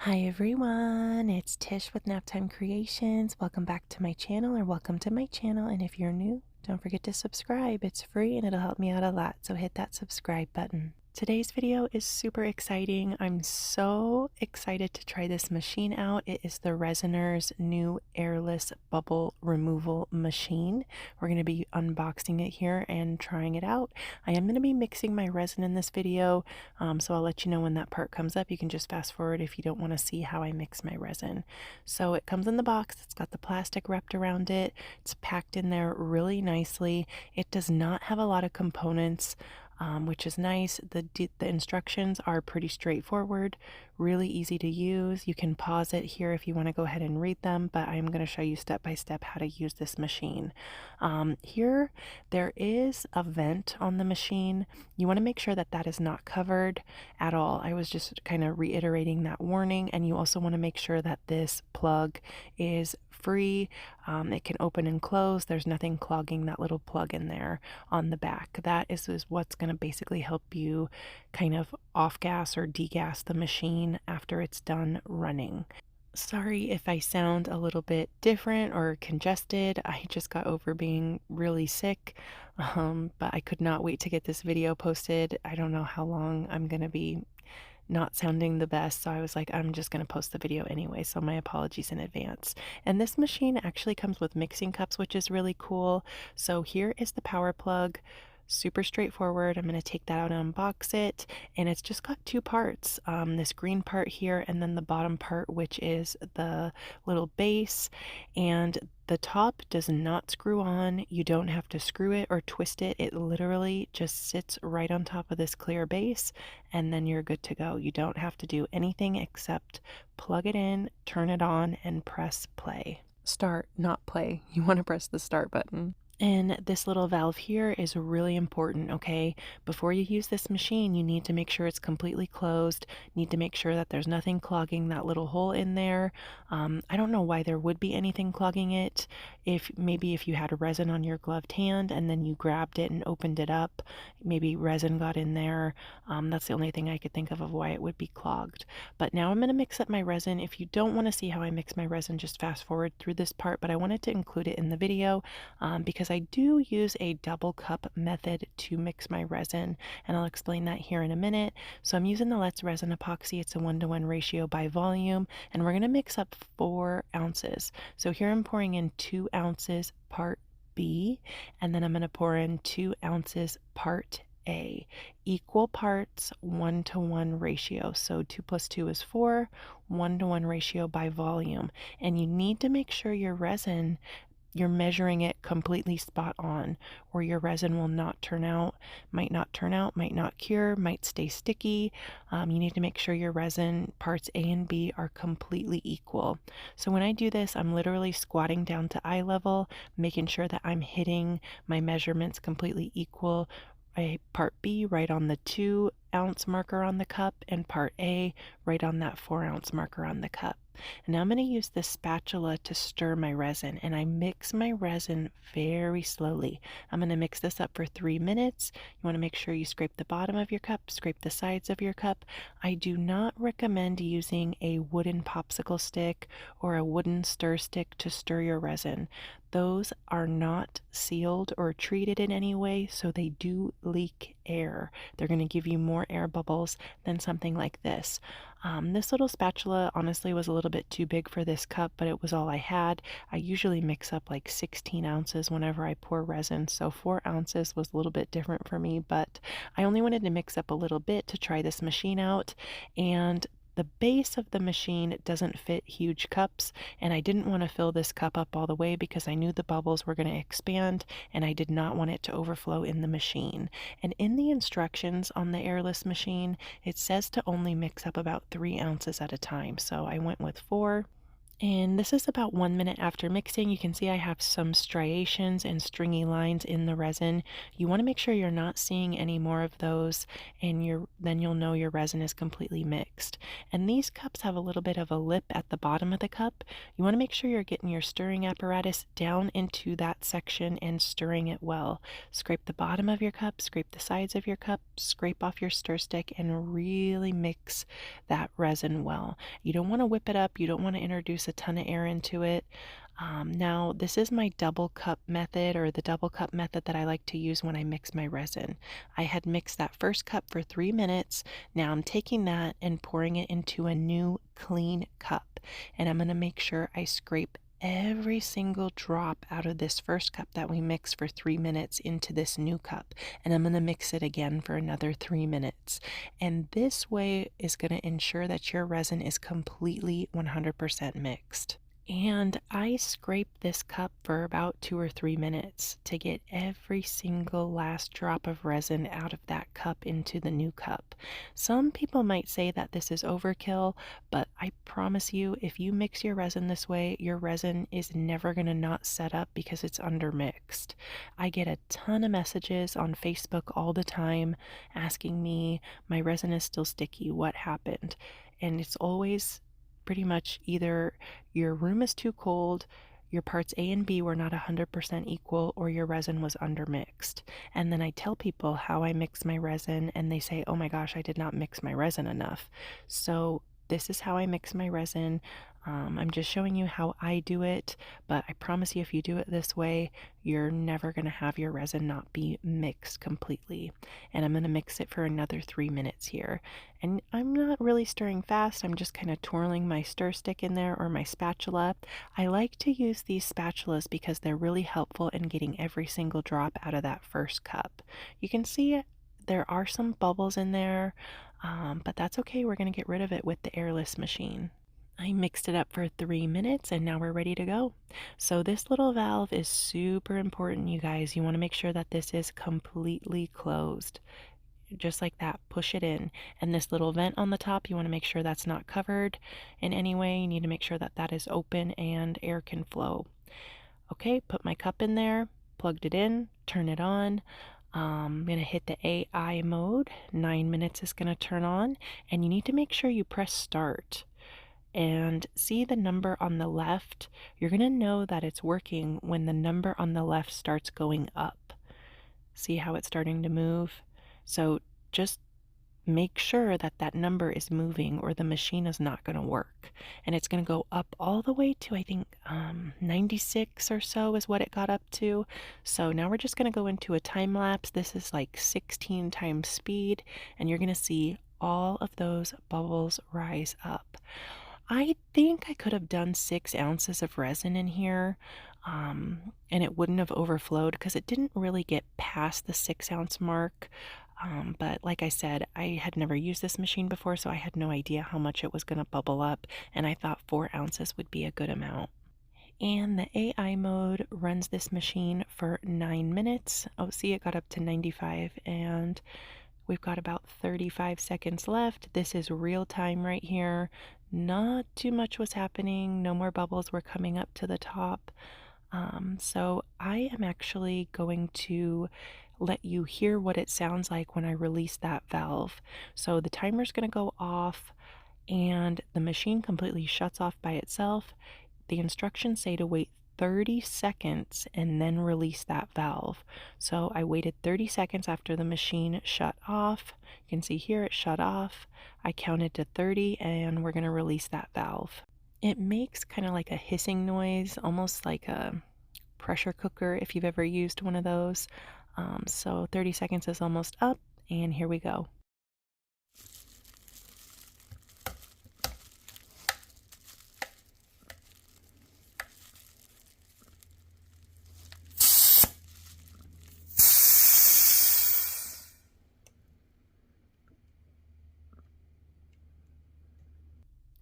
Hi everyone, it's Tish with Naptime Creations. Welcome back to my channel, or welcome to my channel. And if you're new, don't forget to subscribe. It's free and it'll help me out a lot, so hit that subscribe button. Today's video is super exciting. I'm so excited to try this machine out. It is the Resiners new airless bubble removal machine. We're going to be unboxing it here and trying it out. I am going to be mixing my resin in this video, so I'll let you know when that part comes up. You can just fast forward if you don't want to see how I mix my resin. So it comes in the box. It's got the plastic wrapped around it. It's packed in there really nicely. It does not have a lot of components, which is nice. The instructions are pretty straightforward, really easy to use. You can pause it here if you want to go ahead and read them, but I'm going to show you step by step how to use this machine. Here there is a vent on the machine. You want to make sure that that is not covered at all. I was just kind of reiterating that warning, and you also want to make sure that this plug is free. It can open and close. There's nothing clogging that little plug in there on the back. That is what's going to basically help you kind of off gas or degas the machine after it's done running. Sorry if I sound a little bit different or congested. I just got over being really sick, but I could not wait to get this video posted. I don't know how long I'm going to be not sounding the best, so I was like, I'm just going to post the video anyway, so my apologies in advance. And this machine actually comes with mixing cups, which is really cool. So here is the power plug. Super straightforward. I'm going to take that out and unbox it, and it's just got two parts, this green part here and then the bottom part, which is the little base. And the top does not screw on. You don't have to screw it or twist it. It literally just sits right on top of this clear base, and then you're good to go. You don't have to do anything except plug it in, turn it on, and press play. Start, not play. You want to press the start button. And this little valve here is really important, okay? Before you use this machine, you need to make sure it's completely closed. Need to make sure that there's nothing clogging that little hole in there. I don't know why there would be anything clogging it. Maybe if you had resin on your gloved hand and then you grabbed it and opened it up, maybe resin got in there. That's the only thing I could think of why it would be clogged. But now I'm going to mix up my resin. If you don't want to see how I mix my resin, just fast forward through this part, but I wanted to include it in the video because I do use a double cup method to mix my resin, and I'll explain that here in a minute. So I'm using the Let's Resin epoxy. It's a 1-to-1 ratio by volume, and we're going to mix up 4 ounces. So here I'm pouring in 2 ounces part B, and then I'm going to pour in 2 ounces part A. Equal parts, 1-to-1 ratio. So 2 plus 2 is 4, 1-to-1 ratio by volume. And you need to make sure your resin, you're measuring it completely spot on, or your resin will not turn out, might not cure, might stay sticky. You need to make sure your resin parts A and B are completely equal. So when I do this, I'm literally squatting down to eye level, making sure that I'm hitting my measurements completely equal. Part B right on the 2-ounce marker on the cup, and part A right on that 4-ounce marker on the cup. And now I'm going to use this spatula to stir my resin, and I mix my resin very slowly. I'm going to mix this up for 3 minutes. You want to make sure you scrape the bottom of your cup, scrape the sides of your cup. I do not recommend using a wooden popsicle stick or a wooden stir stick to stir your resin. Those are not sealed or treated in any way, so they do leak air. They're going to give you more air bubbles than something like this. This little spatula honestly was a little bit too big for this cup, but it was all I had. I usually mix up like 16 ounces whenever I pour resin, so 4 ounces was a little bit different for me, but I only wanted to mix up a little bit to try this machine out. And the base of the machine doesn't fit huge cups, and I didn't want to fill this cup up all the way because I knew the bubbles were going to expand, and I did not want it to overflow in the machine. And in the instructions on the airless machine, it says to only mix up about 3 ounces at a time. So I went with 4. And this is about 1 minute after mixing. You can see I have some striations and stringy lines in the resin. You want to make sure you're not seeing any more of those, and then you'll know your resin is completely mixed. And these cups have a little bit of a lip at the bottom of the cup. You want to make sure you're getting your stirring apparatus down into that section and stirring it well. Scrape the bottom of your cup, scrape the sides of your cup, scrape off your stir stick, and really mix that resin well. You don't want to whip it up. You don't want to introduce a ton of air into it. Now, this is my double cup method, or the double cup method that I like to use when I mix my resin. I had mixed that first cup for 3 minutes. Now I'm taking that and pouring it into a new clean cup. And I'm going to make sure I scrape every single drop out of this first cup that we mixed for 3 minutes into this new cup, and I'm going to mix it again for another 3 minutes. And this way is going to ensure that your resin is completely 100% mixed. And I scraped this cup for about 2 or 3 minutes to get every single last drop of resin out of that cup into the new cup. Some people might say that this is overkill, but I promise you, if you mix your resin this way, your resin is never going to not set up because it's undermixed. I get a ton of messages on Facebook all the time asking me, my resin is still sticky, what happened? And it's always pretty much either your room is too cold, your parts A and B were not 100% equal, or your resin was undermixed. And then I tell people how I mix my resin, and they say, oh my gosh, I did not mix my resin enough. So this is how I mix my resin. I'm just showing you how I do it, but I promise you, if you do it this way, you're never going to have your resin not be mixed completely. And I'm going to mix it for another 3 minutes here. And I'm not really stirring fast, I'm just kind of twirling my stir stick in there, or my spatula. I like to use these spatulas because they're really helpful in getting every single drop out of that first cup. You can see there are some bubbles in there, but that's okay. We're going to get rid of it with the airless machine. I mixed it up for 3 minutes and now we're ready to go. So this little valve is super important, you guys. You want to make sure that this is completely closed. Just like that, push it in. And this little vent on the top, you want to make sure that's not covered in any way. You need to make sure that that is open and air can flow. Okay, put my cup in there, plugged it in, turn it on. I'm going to hit the AI mode. 9 minutes is going to turn on, and you need to make sure you press start. And see the number on the left? You're going to know that it's working when the number on the left starts going up. See how it's starting to move? So just make sure that that number is moving, or the machine is not going to work. And it's going to go up all the way to, I think, 96 or so is what it got up to. So now we're just going to go into a time lapse. This is like 16 times speed, and you're going to see all of those bubbles rise up. I think I could have done 6 ounces of resin in here, and it wouldn't have overflowed because it didn't really get past the 6-ounce mark. But like I said, I had never used this machine before, so I had no idea how much it was going to bubble up, and I thought 4 ounces would be a good amount. And the AI mode runs this machine for 9 minutes. Oh, see, it got up to 95, and we've got about 35 seconds left. This is real time right here. Not too much was happening. No more bubbles were coming up to the top. So I am actually going to let you hear what it sounds like when I release that valve. So the timer's going to go off and the machine completely shuts off by itself. The instructions say to wait 30 seconds and then release that valve. So I waited 30 seconds after the machine shut off. You can see here it shut off. I counted to 30 and we're going to release that valve. It makes kind of like a hissing noise, almost like a pressure cooker if you've ever used one of those. So 30 seconds is almost up, and here we go.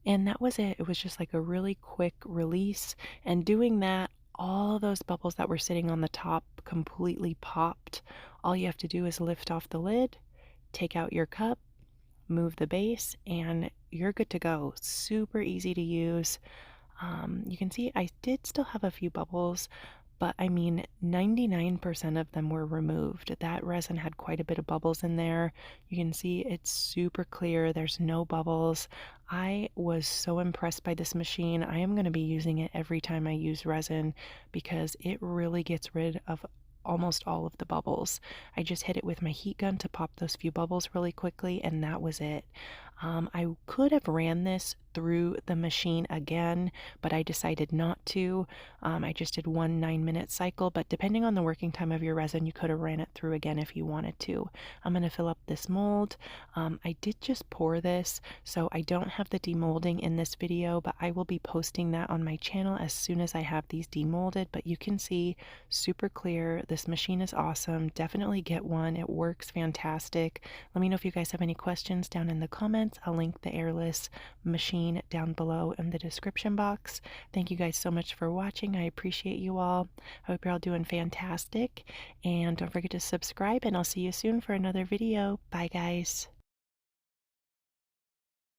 And that was it. It was just like a really quick release. And doing that, all those bubbles that were sitting on the top completely popped. All you have to do is lift off the lid, take out your cup, move the base, and you're good to go. Super easy to use. You can see I did still have a few bubbles, but I mean 99% of them were removed. That resin had quite a bit of bubbles in there. You can see it's super clear. There's no bubbles. I was so impressed by this machine. I am going to be using it every time I use resin because it really gets rid of almost all of the bubbles. I just hit it with my heat gun to pop those few bubbles really quickly, and that was it. I could have ran this through the machine again, but I decided not to. I just did one 9-minute cycle, but depending on the working time of your resin, you could have ran it through again if you wanted to. I'm going to fill up this mold. I did just pour this, so I don't have the demolding in this video, but I will be posting that on my channel as soon as I have these demolded. But you can see super clear. This machine is awesome. Definitely get one. It works fantastic. Let me know if you guys have any questions down in the comments. I'll link the airless machine down below in the description box. Thank you guys so much for watching. I appreciate you all. I hope you're all doing fantastic. And don't forget to subscribe, and I'll see you soon for another video. Bye, guys.